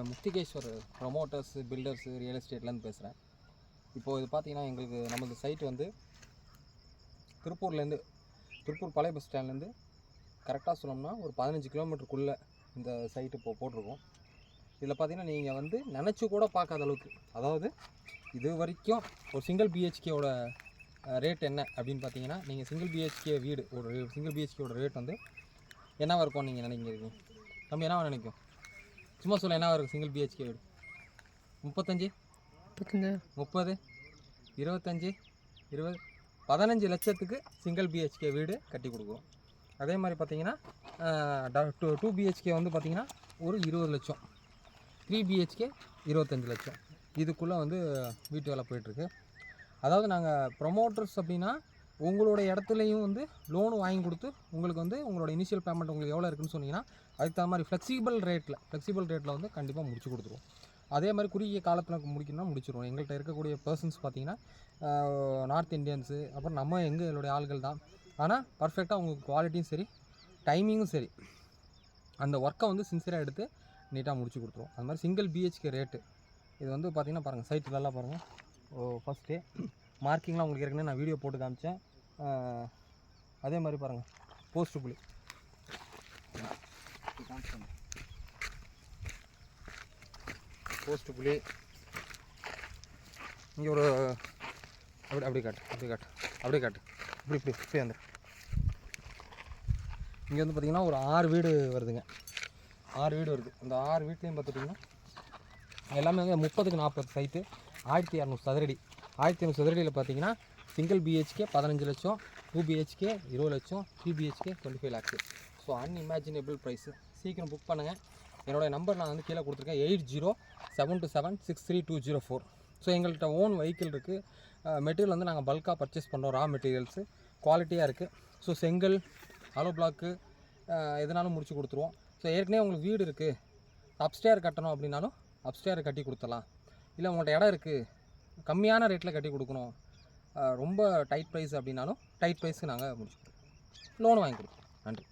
முக்திகேஸ்வர் promoters builders real எஸ்டேட்லேருந்து பேசுகிறேன். இப்போது இது பார்த்தீங்கன்னா எங்களுக்கு நமது சைட் வந்து திருப்பூர் பழைய பஸ் ஸ்டாண்ட்லேருந்து கரெக்டாக சொல்லணும்னா ஒரு 15 கிலோமீட்டருக்குள்ளே இந்த சைட்டு போட்டிருக்கோம். இதில் பார்த்தீங்கன்னா நீங்கள் வந்து நினச்சி கூட பார்க்காத அளவுக்கு, அதாவது இது வரைக்கும் ஒரு சிங்கிள் பிஹெச்கேவோட ரேட் என்ன அப்படின்னு பார்த்தீங்கன்னா, நீங்கள் சிங்கிள் பிஹெச்கே வீடு ஒரு சிங்கிள் பிஹெச்கேவோட ரேட் வந்து என்னவாக இருக்கும்னு நீங்கள் நினைக்கிறீங்க? நம்ம என்னவா நினைக்கும்? சும்மா சொல்ல என்னவா இருக்கும் சிங்கிள் பிஹெச்கே வீடு? 35 30 25 20 15 லட்சத்துக்கு சிங்கிள் பிஹெச்கே வீடு கட்டி கொடுக்குறோம். அதே மாதிரி பார்த்தீங்கன்னா 2 பிஹெச்கே வந்து பார்த்திங்கன்னா ஒரு 20 லட்சம், 3 பிஹெச்கே 25 லட்சம், இதுக்குள்ளே வந்து வீட்டு வேலை போயிட்டுருக்கு. அதாவது நாங்கள் ப்ரொமோட்டர்ஸ் அப்படின்னா உங்களோட இடத்துலையும் வந்து லோனு வாங்கி கொடுத்து உங்களுக்கு வந்து உங்களோட இனிஷியல் பேமெண்ட் உங்களுக்கு எவ்வளோ இருக்குதுன்னு சொன்னீங்கன்னா அதுக்கு தகுந்த மாதிரி ஃப்ளெக்சிபிள் ரேட்டில் வந்து கண்டிப்பாக முடிச்சு கொடுத்துருவோம். அதே மாதிரி குறுகிய காலத்தில் முடிக்கணும்னா முடிச்சிடுவோம். எங்கள்கிட்ட இருக்கக்கூடிய பர்சன்ஸ் பார்த்திங்கன்னா நார்த் இந்தியன்ஸு, அப்புறம் நம்ம எங்களுடைய ஆள்கள் தான். ஆனால் பர்ஃபெக்டாக உங்களுக்கு குவாலிட்டியும் சரி டைமிங்கும் சரி அந்த ஒர்க்கை வந்து சின்சியராக எடுத்து நீட்டாக முடிச்சு கொடுத்துருவோம். அது மாதிரி சிங்கிள் பிஹெச்கே ரேட்டு இது வந்து பார்த்திங்கன்னா பாருங்கள், சைட்டுலலாம் பாருங்கள். ஃபஸ்ட்டு மார்க்கிங்லாம் உங்களுக்கு ஏற்கனவே நான் வீடியோ போட்டு காமிச்சேன். அதே மாதிரி பாருங்கள், போஸ்ட்டு புள்ளி இங்கே ஒரு அப்படி காட்டு இப்படி அந்த இங்கே வந்து பார்த்திங்கன்னா ஒரு 6 வீடு வருதுங்க. 6 வீடு வருது. அந்த 6 வீட்லேயும் பார்த்துட்டிங்கன்னா எல்லாமே வந்து 30க்கு 40 சைட்டு, 1200 சதுரடி. 1200 சதுரடியில் பார்த்தீங்கன்னா சிங்கிள் பிஹெச்கே 15 லட்சம், 2 பிஹெச்கே 20 லட்சம், 3 BHK 25 lakhs. So unimaginable price. சீக்கிரம் புக் பண்ணுங்கள். என்னோடய நம்பர் நான் வந்து கீழே கொடுத்துருக்கேன், 8072763204. ஸோ எங்கள்கிட்ட ஓன் வெஹிக்கிள் இருக்குது. மெட்டீரியல் வந்து நாங்கள் பல்காக பர்ச்சேஸ் பண்ணுறோம். ரா மெட்டீரியல்ஸு குவாலிட்டியாக இருக்குது. ஸோ செங்கல், ஹலோ பிளாக்கு எதனாலும் முடிச்சு கொடுத்துருவோம். ஸோ ஏற்கனவே உங்களுக்கு வீடு இருக்குது, அப்ஸ்டேர் கட்டணும் அப்படின்னாலும் அப்ஸ்டேர் கட்டி கொடுத்துடலாம். இல்லை உங்கள்கிட்ட இடம் இருக்குது, கம்மியான ரேட்டில் கட்டி கொடுக்கணும், ரொம்ப டைட் ப்ரைஸ் அப்படின்னாலும் டைட் ப்ரைஸுக்கு நாங்கள் முடிச்சு கொடுப்போம், லோன் வாங்கி கொடுப்போம். நன்றி.